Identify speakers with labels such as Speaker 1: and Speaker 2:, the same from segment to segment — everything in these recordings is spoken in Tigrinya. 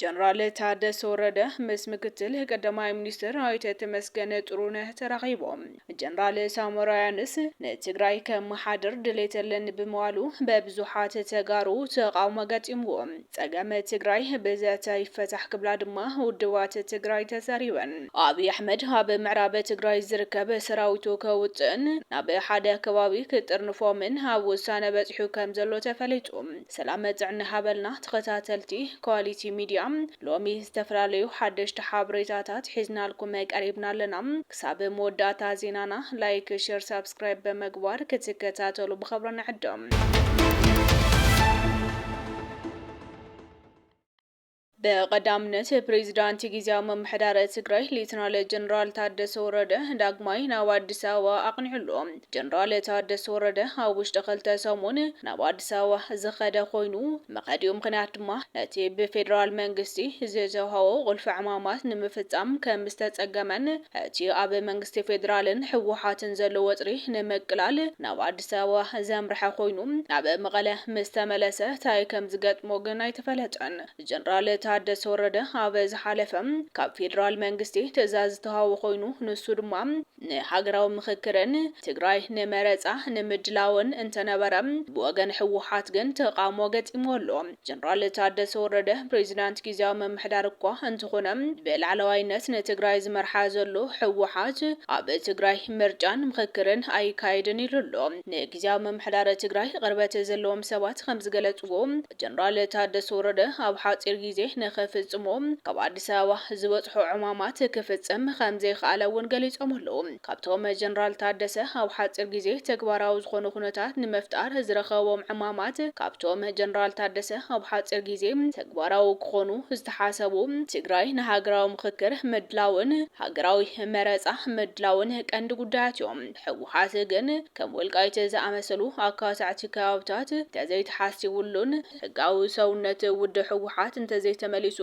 Speaker 1: ጀነራል ታደሰ ወረደ ምስ ምክትል ቀዳማይ ሚኒስትር አይተ ተመስገን ጥሩነህ ተራኺቦም ጀነራል ሳሞራ ያኑስ ንትግራይ ከመሓድር ድሌተለን ብምዋሉ በብዙሓት ተጋሩ ተቃውሞ ገጢምዎም ፀገም ትግራይ ብዘተ ይፈታሕ ክብላ ድማ ውድባት ትግራይ ተሰሪበን አብይ አሕመድ ኣብ ምዕራብ ትግራይ ዝርከብ ሰራዊቱ ከውፅን ናብ ሓደ ከባቢ ክጥርንፎምን ኣብ ውሳነ በፂሑ ከም ዘሎ ተፈሊጡ ሰላም ጥዕና ሃበልና ተኸታተልቲ ኳሊቲ ሚዲያ ሎሚ ዝተፈላለዩ ሓደሽቲ ሓበሬታታት ሒዝናልኩም ቀሪብና ኣለና ክሳብ መወዳእታ ዜናና ላይክ ሼር ሰብስክራይብ በመግባር ክትከታተሉ ብኸብሪ ንዕዶም በቀዳምነት ፕሬዝዳንት ጊዜያዊ መምሕዳር ትግራይ ሌተናል ጀነራል ታደሰ ወረደ ዳግማይ ናብ አዲስ አበባ አቅኒዕሎም ጀነራል ታደሰ ወረደ ኣብ ውሽጢ ክልተ ሰሙን ናብ አዲስ አበባ ዝኸደ ኮይኑ መቐዲኡ ምክንያት ድማ ነቲ ብፌደራል መንግስቲ ዝተውሃቦ ቁልፊ ዕማማት ንምፍጻም ከም ዝተጸገመን እቲ ኣብ መንግስቲ ፌደራልን ሕወሓትን ዘሎ ወጥሪ ንምቅላል ናብ አዲስ አበባ ዘምርሐ ኮይኑ ናብ መቐለ ምስ ተመለሰ ታይ ከም ዝገጥሞ ግን ኣይተፈለጠን ጀነራል ታደሰ ወረደ ኣብ ዝሓለፈም ካብ ፌደራል መንግስቲ ትእዛዝ ተሃቦ ኮይኑ ንሱ ድማ ንሃገራዊ ምክክርን ትግራይ ንመረፃ ንምድላውን እንተነበረ ብወገን ሕወሓት ግን ተቃውሞ ገጢምዎ ጀነራል ታደሰ ወረደ ፕሬዝዳንት ጊዜያዊ መምሕዳር እኳ እንትኾነ ብላዕለዋይነት ንትግራይ ዝመርሓ ዘሎ ሕወሓት ኣብ ትግራይ ምርጫን ምክክርን ኣይካይድን ኢሉሎ ንጊዜያዊ መምሕዳር ትግራይ ቅርበት ዘለዎም ሰባት ከም ዝገለጽዎ ጀነራል ታደሰ ወረደ ኣብ ሓፂር ግዜ ንኽፍጽሞም ካብ አዲስ አበባ ዝበጽሑ ዕማማት ክፍጽም ከም ዘይከኣለ እውን ገሊጾም ኣለዉ ካብቶም ጀነራል ታደሰ ኣብ ሓፂር ግዜ ተግባራዊ ዝኾኑ ኩነታት ንምፍጣር ዝረኸቦም ዕማማት ካብቶም ጀነራል ታደሰ ኣብ ሓፂር ግዜ ተግባራዊ ክኾኑ ዝተሓሰቡ ትግራይ ንሃገራዊ ምክክር ምድላውን ሃገራዊ መረፃ ምድላውን ቀንዲ ጉዳያት እዮም ሕወሓት ግን ከም ወልቃይት ዝኣመሰሉ ኣካታዕቲ ከባብታት ተዘይተሓሲቡሉን ሕጋዊ ሰውነት ውድ ሕወሓት እንተዘይተመሊሱ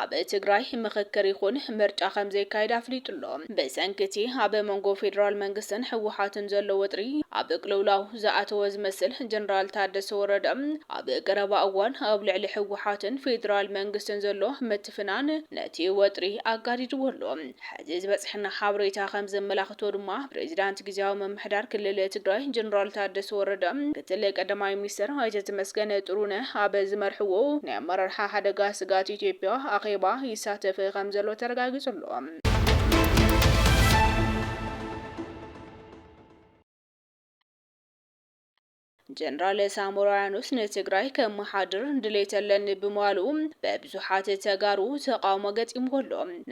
Speaker 1: ኣብ ትግራይ ምክክር ይኹን ምርጫ ከም ዘይካየድ ኣፍሊጡሎ በሰንኪቲ ኣብ መንጎ ፌደራል መንግስትን ሕወሓትን ዘሎ ወጥሪ ኣብ ቅልውላው ዝኣተወ ዝመስል ጀነራል ታደሰ ወረደ ኣብ ቀረባ እዋን ኣብ ልዕሊ ሕወሓትን ፌደራል መንግስትን ዘሎ ምትፍናን ነቲ ወጥሪ ኣጋዲድዎ ኣሎ ሕዚ ዝበፅሕና ሓበሬታ ከም ዘመላኽቶ ድማ ፕሬዝዳንት ጊዜያዊ መምሕዳር ክልል ትግራይ ጀነራል ታደሰ ወረደ ምክትል ቀዳማይ ሚኒስትር አይተ ተመስገን ጥሩነህ ኣብ ዝመርሕዎ ናይ ኣመራርሓ ሓደጋ ስጋት ኢትዮጵያ ኣኼባ ይሳተፍ ከም ዘሎ ተረጋጊጹ ኣሎ ጀነራል ሳሞራ ያኑስ ንትግራይ ከመሓድር ድሌተለን ብምዋሉ በብዙሓት ተጋሩ ተቃውሞ ገጢምዎ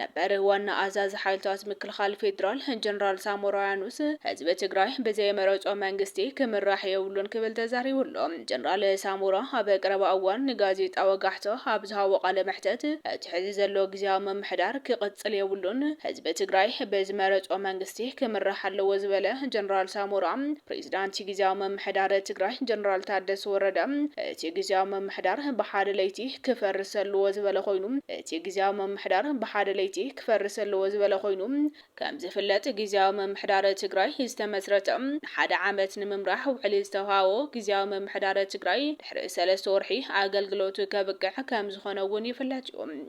Speaker 1: ነበር ዋና ኣዛዚ ሓይልታት ምክልኻል ፌደራል ጀነራል ሳሞራ ያኑስ ህዝቢ ትግራይ ብዘይመረፆ መንግስቲ ክምራሕ የብሉን ክብል ተዛሪቡሎ ጀነራል ሳሞራ ኣብ ቀረባ እዋን ንጋዜጣ ወጋሕቶ ኣብ ዝሃቦ ቃለ መሕተት እቲ ሕዚ ዘሎ ጊዜያዊ መምሕዳር ክቅፅል የብሉን ህዝቢ ትግራይ ብዝመረፆ መንግስቲ ክምራሕ ኣለዎ ዝበለ ጀነራል ሳሞራ ፕሬዝዳንት ጊዜያዊ መምሕዳር ትግራይ ጀነራል ታደሰ ወረደ እቲ ጊዜያዊ መምሕዳር ብሓደ ለይቲ ክፈርስ ኣለዎ ዝበለ ኮይኑ እቲ ጊዜያዊ መምሕዳር ብሓደ ለይቲ ክፈርስ ኣለዎ ዝበለ ኮይኑ ከም ዝፍለጥ ጊዜያዊ መምሕዳር ትግራይ ዝተመስረተ ሓደ ዓመት ንምምራሕ ውዕል ዝተዋሃቦ ጊዜያዊ መምሕዳር ትግራይ ድሕሪ 3 ወርሒ ኣገልግሎቱ ከብቅዕ ከም ዝኾነ እውን ይፍለጥ እዩ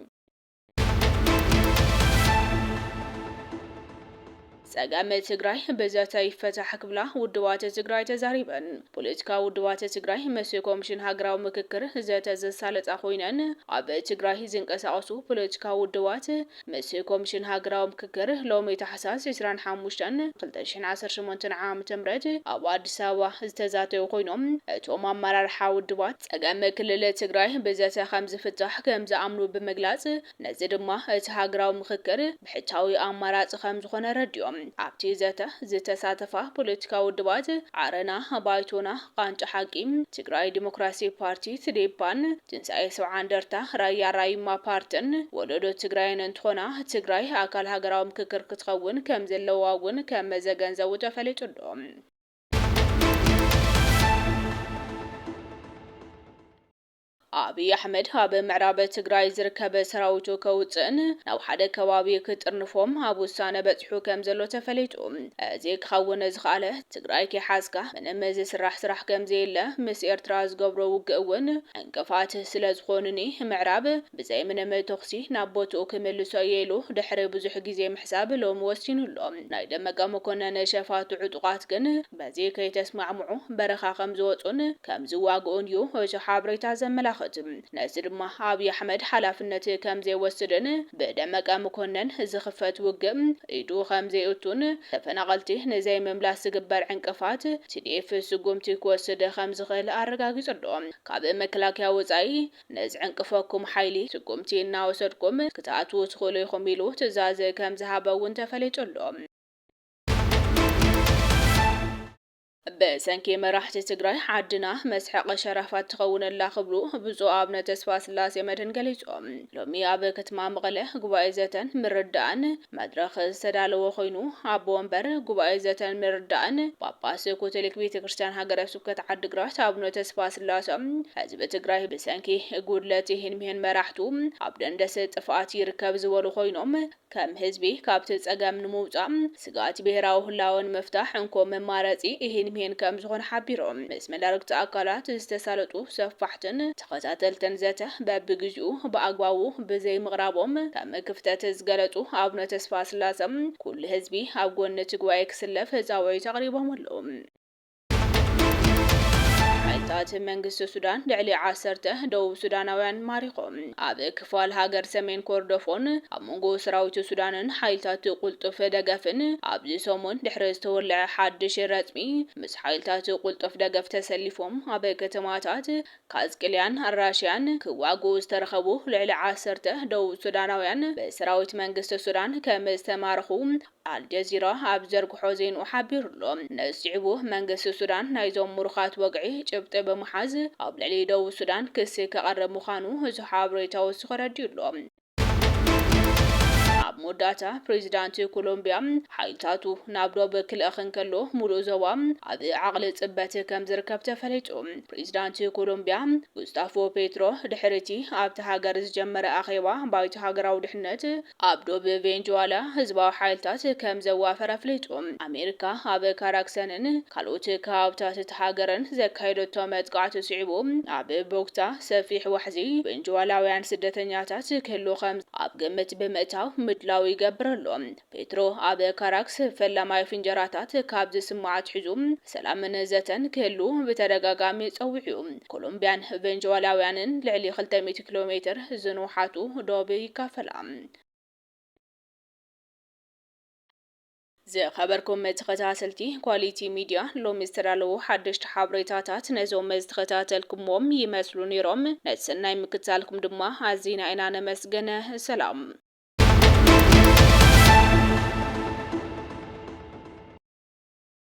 Speaker 1: ፀገም ትግራይ በዘተ ይፈታሕ ክብላ ውድባት ትግራይ ተዛሪበን ፖለቲካ ውድባት ትግራይ መስ ኮሚሽን ሃገራዊ ምክክር ዘተ ዘሳለጣ ኮይነን ኣብ ትግራይ ዝንቀሳቀሱ ፖለቲካ ውድባት መስ ኮሚሽን ሃገራዊ ምክክር ሎሚ ታሕሳስ 25 2018 ዓ.ም ኣብ አዲስ አበባ ዝተዛተዩ ኮይኖም እቶም ኣመራርሓ ውድባት ፀገም ክልል ትግራይ በዘተ ከም ዝፍታሕ ከም ዝኣምኑ ብምግላጽ ነዚ ድማ እቲ ሃገራዊ ምክክር ብሕታዊ ኣማራጺ ከም ዝኾነ ረድዮም ኣብቲ ዘተ ዝተሳተፋ ፖለቲካ ውድባት ዓረና ባይቶና ቃንጫ ሓቂም ትግራይ ዲሞክራሲ ፓርቲ ትዴፓን ትንሳኤ ሰብዓ እንደርታ ራያ ራይማ ፓርቲን ወለዶ ትግራይን እንትኾና ትግራይ ኣካል ሃገራዊ ምክክር ክትኸውን ከም ዘለዋ እውን ከም መዘገንዘቡ ተፈሊጡሎ አብይ አሕመድ ኣብ ምዕራብ ትግራይ ዝርከበ ሰራዊቱ ከውፅእን ናብ ሓደ ከባቢ ክጥርንፎም ኣብ ውሳነ በፂሑ ከም ዘሎ ተፈሊጡ እዚ ክኸውን ዝኽኣለ ትግራይ ከይሓዝካ ምንም ዝስራሕ ከም ዘየለ ምስ ኤርትራ ዝገብሮ ውግእ እውን እንቅፋት ስለ ዝኾኑኒ ምዕራብ ብዘይ ምንም ተኽሲ ናብ ቦትኡ ክምልሶ የኢሉ ድሕሪ ብዙሕ ግዜ ምሕሳብ ሎም ወሲኑሎ ናይ ደመቀ መኮነን ሸፋቱ ዕጡቃት ግን በዚ ከይተስማዕምዑ በረኻ ከም ዝወፁን ከም ዝዋግኡን እዩ እዚ ሓበሬታ ዘመላኽት ነዚ ድማ አብይ አሕመድ ሓላፍነት ከም ዘይወስድን ብደመቀ መኮነን ዝኽፈት ውግእ ኢዱ ከም ዘይእቱን ተፈናቀልቲ ንዘይ ምምላስ ዝግበር ዕንቅፋት TDF ስጉምቲ ክወስድ ከም ዝኽእል ኣረጋጊጹ ኣሎ ካብ መከላከያ ወጻኢ ነዚ ዕንቅፈኩም ሓይሊ ስጉምቲ እናወሰድኩም ክትኣትዉ ትኽእሉ ኢኹም ኢሉ ትእዛዝ ከም ዝሃበ እውን ተፈሊጡ ኣሎ በሰንኪ መራሕቲ ትግራይ ዓድና መስሐቅ ሸረፋት ትኸውነላ ክብሉ ብፁዕ አቡነ ተስፋ ስላሴ መድህን ገሊፆም ሎሚ ኣብ ከተማ መቐለ ጉባኤ ዘተን ምርዳእን መድረኽ ዝተዳለወ ኮይኑ ኣብ ወንበር ጉባኤ ዘተን ምርዳእን ጳጳስ ካቶሊክ ቤተክርስትያን ሃገረ ስብከት ዓዲግራት አቡነ ተስፋ ስላሴ ህዝቢ ትግራይ ብሰንኪ ጉድለት ይህን መራሕቱ ኣብ ደንደስ ጥፍኣት ይርከብ ዝበሉ ኮይኖም ከም ህዝቢ ካብቲ ፀገም ንምውፃእ ስጋት ብሄራዊ ህላወን መፍታሕ እንኮ መማረፂ ይህን ከም ዝኾነ ሓቢሮም ምስ መላእክቲ ኣካላት ዝተሳለጡ ሰፋሕትን ተኸታተልትን ዘተ በብግዚኡ ብኣግባቡ ብዘይ ምቕራቦም ከም ክፍተት ዝገለጹ አቡነ ተስፋ ስላሴ ኩሉ ህዝቢ ኣብ ጎኒ ትጉባኤ ክስለፍ ፃውዒት ኣቕሪቦም ኣለዉ ኃይልታት መንግስት ሱዳን ልዕሊ 10 ደቡብ ሱዳናውያን ማሪኾም ኣብ ክፋል ሃገር ሰሜን ኮርዶፎን ኣብ መንጎ ሰራዊት ሱዳንን ኃይልታት ቁልጡፍ ደገፍን ኣብዚ ሰሞን ድሕሪ ዝተወልዐ ሓድሽ ረፅሚ ምስ ኃይልታት ቁልጡፍ ደገፍ ተሰሊፎም ኣብ ከተማታት ካዝቅልያን ራሽያን ክዋግኡ ዝተረኸቡ ልዕሊ 10 ደቡብ ሱዳናውያን በሰራዊት መንግስት ሱዳን ከም ዝተማረኹ አልጀዚራ ኣብ ዘርግሖ ዜንኡ ሓቢሩሎ ነስዒቡ መንግስት ሱዳን ናይዞም ሙሩኻት ወግዒ ጭብጢ ብምሓዝ ኣብ ልዕሊ ደቡብ ሱዳን ክሲ ከቐርብ ምዃኑ እዚ ሓበሬታ ወሲኹ ረዲኡሎ ኣብ መወዳእታ ፕሬዚዳንት ኮሎምቢያ ኃይልታቱ ናብ ዶብ ክልእኽን ከሎ ሙሉእ ዞባ ኣብ ዓቕሊ ጽበት ከም ዝርከብ ተፈሊጡ ፕሬዚዳንት ኮሎምቢያ ጉስታፎ ፔትሮ ድሕርቲ ኣብቲ ሃገር ዝጀመረ ኣኼባ ባይቶ ሃገራዊ ድሕነት ኣብ ዶብ ቬንዙዌላ ህዝባዊ ኃይልታት ከም ዘዋፈረ ኣፍሊጡ ኣሜሪካ ኣብ ካራክሰንን ካልኦት ከባብታት እቲ ሃገርን ዘካየደቶ መጥቃዕቲ ስዒቡ ኣብ ቦግታ ሰፊሕ ዋሕዚ ቬንዙዌላውያን ስደተኛታት ክህሉ ከም ኣብ ግምት ብምእታው ምድላው ይገብረሎ ፔትሮ ኣብ ካራክስ ፈላማይ ፍንጀራታት ካብ ዝስማዓት ሒዙ ሰላምን ዘተን ክህሉ ብተደጋጋሚ ፀውዑ ኮሎምቢያን ቬንዙዌላውያንን ልዕሊ 200 ኪሎ ሜትር ዝንውሓቱ ዶብ ይካፈላ ዝኸበርኩም ተኸታተልቲ ኳሊቲ ሚድያ ሎሚ ዝተዳለዉ ሓደሽቲ ሓበሬታታት ነዞም ዝተኸታተልኩሞም ይመስሉ ነይሮም ነቲ ሰናይ ምክትታልኩም ድማ ኣዝና ኢና ነመስገነ ሰላም